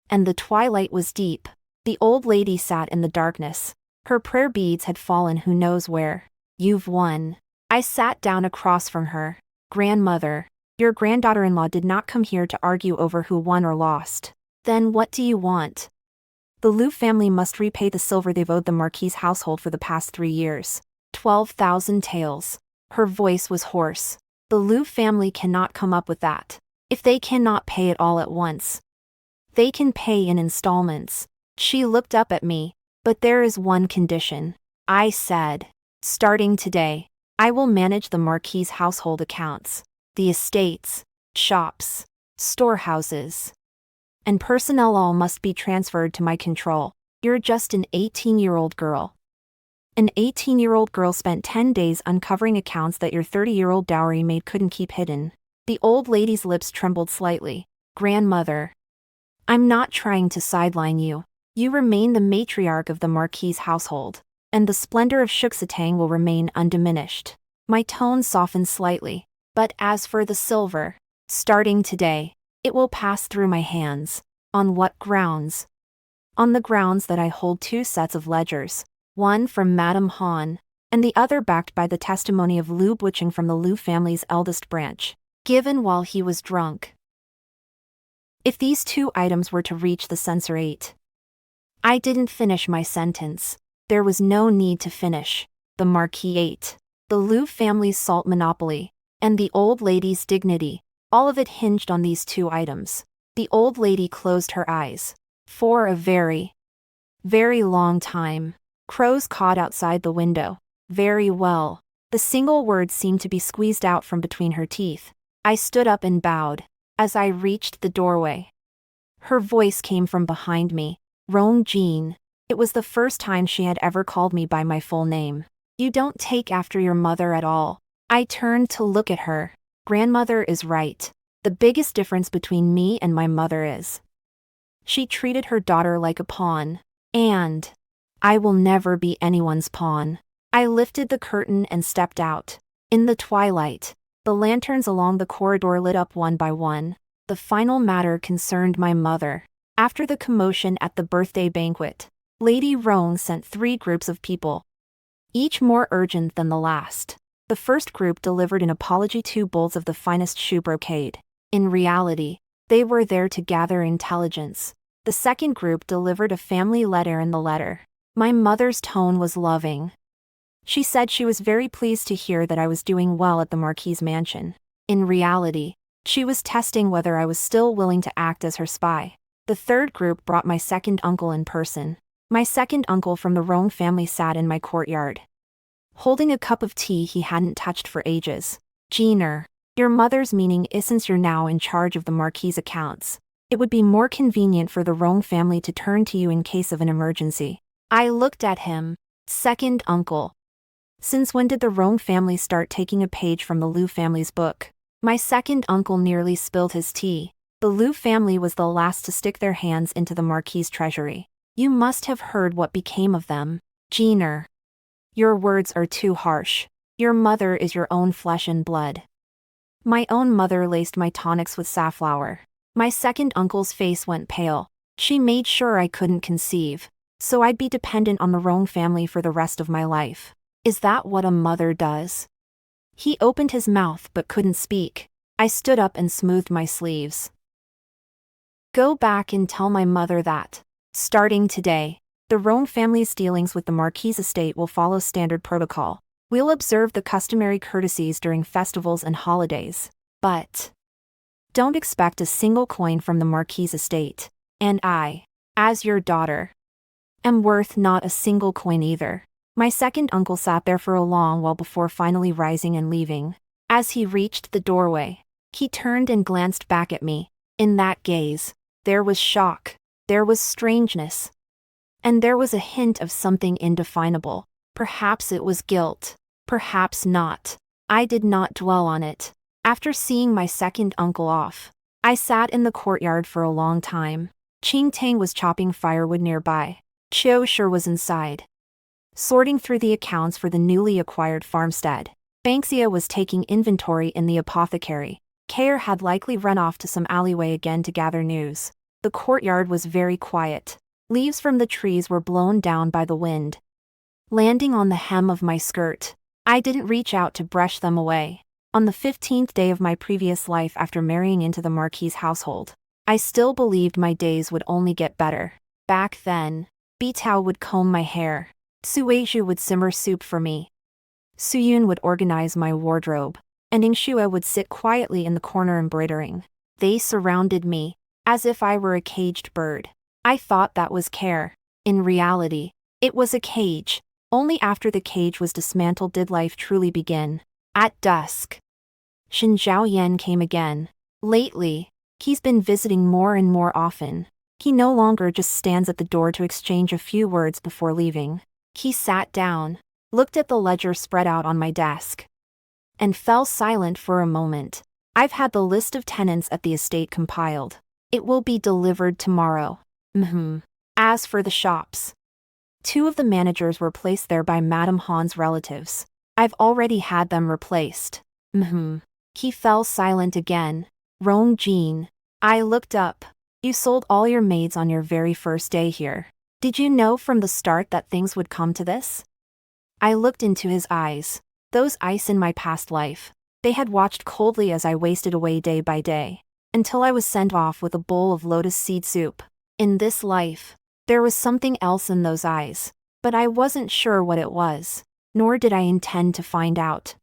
and the twilight was deep. The old lady sat in the darkness. Her prayer beads had fallen who knows where. You've won. I sat down across from her. Grandmother, your granddaughter-in-law did not come here to argue over who won or lost. Then what do you want? The Lu family must repay the silver they've owed the Marquis household for the past 3 years. 12,000 taels. Her voice was hoarse. The Lu family cannot come up with that. If they cannot pay it all at once, they can pay in installments. She looked up at me. But there is one condition. I said. Starting today, I will manage the Marquis household accounts, the estates, shops, storehouses, and personnel all must be transferred to my control. You're just an 18-year-old girl. An 18-year-old girl spent 10 days uncovering accounts that your 30-year-old dowry maid couldn't keep hidden. The old lady's lips trembled slightly. Grandmother, I'm not trying to sideline you. You remain the matriarch of the Marquis household, and the splendor of Shuxitang will remain undiminished. My tone softened slightly. But as for the silver, starting today, it will pass through my hands. On what grounds? On the grounds that I hold 2 sets of ledgers, one from Madame Han, and the other backed by the testimony of Lu Buqing from the Lu family's eldest branch, given while he was drunk. If these 2 items were to reach the censorate. I didn't finish my sentence. There was no need to finish. The Marquis ate. The Lu family's salt monopoly, and the old lady's dignity, all of it hinged on these 2 items. The old lady closed her eyes. For a very, very long time. Crows cawed outside the window. Very well. The single word seemed to be squeezed out from between her teeth. I stood up and bowed. As I reached the doorway, her voice came from behind me. Rong Jean. It was the first time she had ever called me by my full name. You don't take after your mother at all. I turned to look at her. Grandmother is right. The biggest difference between me and my mother is she treated her daughter like a pawn. And I will never be anyone's pawn. I lifted the curtain and stepped out. In the twilight, the lanterns along the corridor lit up one by one. The final matter concerned my mother. After the commotion at the birthday banquet, Lady Rong sent 3 groups of people each more urgent than the last. The first group delivered an apology, 2 bowls of the finest shoe brocade. In reality, they were there to gather intelligence. The second group delivered a family letter in the letter. My mother's tone was loving. She said she was very pleased to hear that I was doing well at the Marquis mansion. In reality, she was testing whether I was still willing to act as her spy. The third group brought my second uncle in person. My second uncle from the Rong family sat in my courtyard, holding a cup of tea he hadn't touched for ages. Jeaner, your mother's meaning is since you're now in charge of the Marquis' accounts, it would be more convenient for the Rong family to turn to you in case of an emergency. I looked at him. Second uncle. Since when did the Rong family start taking a page from the Liu family's book? My second uncle nearly spilled his tea. The Liu family was the last to stick their hands into the Marquis' treasury. You must have heard what became of them. Jeaner, your words are too harsh. Your mother is your own flesh and blood. My own mother laced my tonics with safflower. My second uncle's face went pale. She made sure I couldn't conceive, so I'd be dependent on the Rong family for the rest of my life. Is that what a mother does? He opened his mouth but couldn't speak. I stood up and smoothed my sleeves. Go back and tell my mother that, starting today, the Rong family's dealings with the Marquis estate will follow standard protocol. We'll observe the customary courtesies during festivals and holidays, but don't expect a single coin from the Marquis estate. And I, as your daughter, am worth not a single coin either. My second uncle sat there for a long while before finally rising and leaving. As he reached the doorway, he turned and glanced back at me. In that gaze, there was shock, there was strangeness, and there was a hint of something indefinable. Perhaps it was guilt, perhaps not. I did not dwell on it. After seeing my second uncle off, I sat in the courtyard for a long time. Qing Tang was chopping firewood nearby. Qiu Shi was inside, sorting through the accounts for the newly acquired farmstead. Banxia was taking inventory in the apothecary. Kair had likely run off to some alleyway again to gather news. The courtyard was very quiet. Leaves from the trees were blown down by the wind, landing on the hem of my skirt. I didn't reach out to brush them away. On the 15th day of my previous life after marrying into the Marquis' household, I still believed my days would only get better. Back then, Bitao would comb my hair. Cuizhu would simmer soup for me. Suyun would organize my wardrobe, and Ying Xue would sit quietly in the corner embroidering. They surrounded me, as if I were a caged bird. I thought that was care. In reality, it was a cage. Only after the cage was dismantled did life truly begin. At dusk, Shen Zhaoyan came again. Lately, he's been visiting more and more often. He no longer just stands at the door to exchange a few words before leaving. He sat down, looked at the ledger spread out on my desk, and fell silent for a moment. I've had the list of tenants at the estate compiled. It will be delivered tomorrow. As for the shops, 2 of the managers were placed there by Madame Han's relatives. I've already had them replaced. He fell silent again. Rong Jean. I looked up. You sold all your maids on your very first day here. Did you know from the start that things would come to this? I looked into his eyes. Those eyes in my past life. They had watched coldly as I wasted away day by day, until I was sent off with a bowl of lotus seed soup. In this life, there was something else in those eyes, but I wasn't sure what it was, nor did I intend to find out.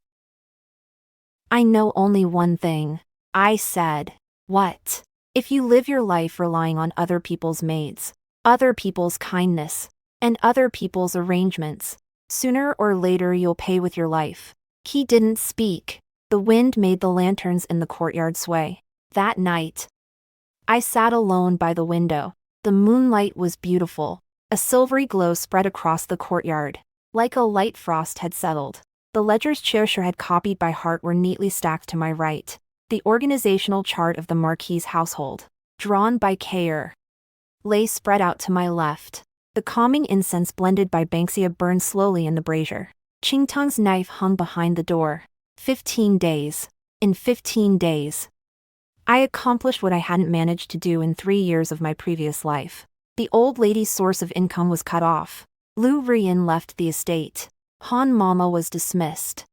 I know only one thing, I said. What? If you live your life relying on other people's maids, other people's kindness, and other people's arrangements, sooner or later you'll pay with your life. He didn't speak. The wind made the lanterns in the courtyard sway. That night, I sat alone by the window. The moonlight was beautiful. A silvery glow spread across the courtyard, like a light frost had settled. The ledgers Qiu had copied by heart were neatly stacked to my right. The organizational chart of the Marquis' household, drawn by Kair, lay spread out to my left. The calming incense blended by Banxia burned slowly in the brazier. Qingtang's knife hung behind the door. 15 days. In 15 days, I accomplished what I hadn't managed to do in 3 years of my previous life. The old lady's source of income was cut off. Lu Rian left the estate. Han Mama was dismissed.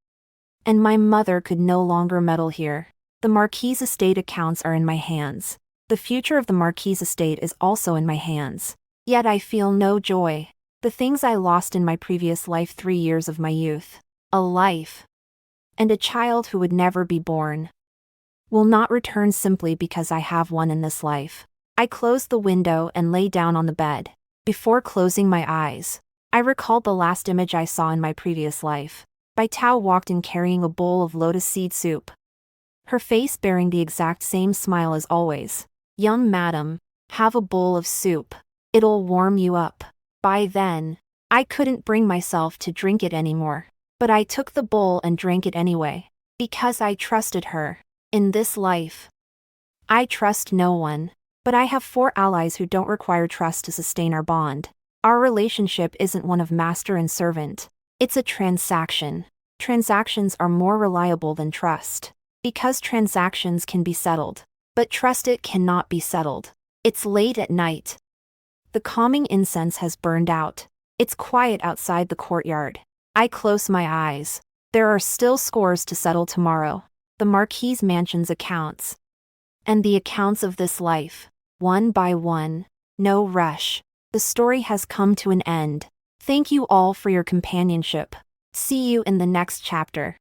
And my mother could no longer meddle here. The Marquis estate accounts are in my hands. The future of the Marquis estate is also in my hands. Yet I feel no joy. The things I lost in my previous life, 3 years of my youth, a life, and a child who would never be born, will not return simply because I have one in this life. I closed the window and lay down on the bed. Before closing my eyes, I recalled the last image I saw in my previous life. Bitao walked in carrying a bowl of lotus seed soup, her face bearing the exact same smile as always. Young madam, have a bowl of soup. It'll warm you up. By then, I couldn't bring myself to drink it anymore. But I took the bowl and drank it anyway, because I trusted her. In this life, I trust no one. But I have 4 allies who don't require trust to sustain our bond. Our relationship isn't one of master and servant. It's a transaction. Transactions are more reliable than trust. Because transactions can be settled. But trust, it cannot be settled. It's late at night. The calming incense has burned out. It's quiet outside the courtyard. I close my eyes. There are still scores to settle tomorrow. The Marquis Mansion's accounts. And the accounts of this life. One by one. No rush. The story has come to an end. Thank you all for your companionship. See you in the next chapter.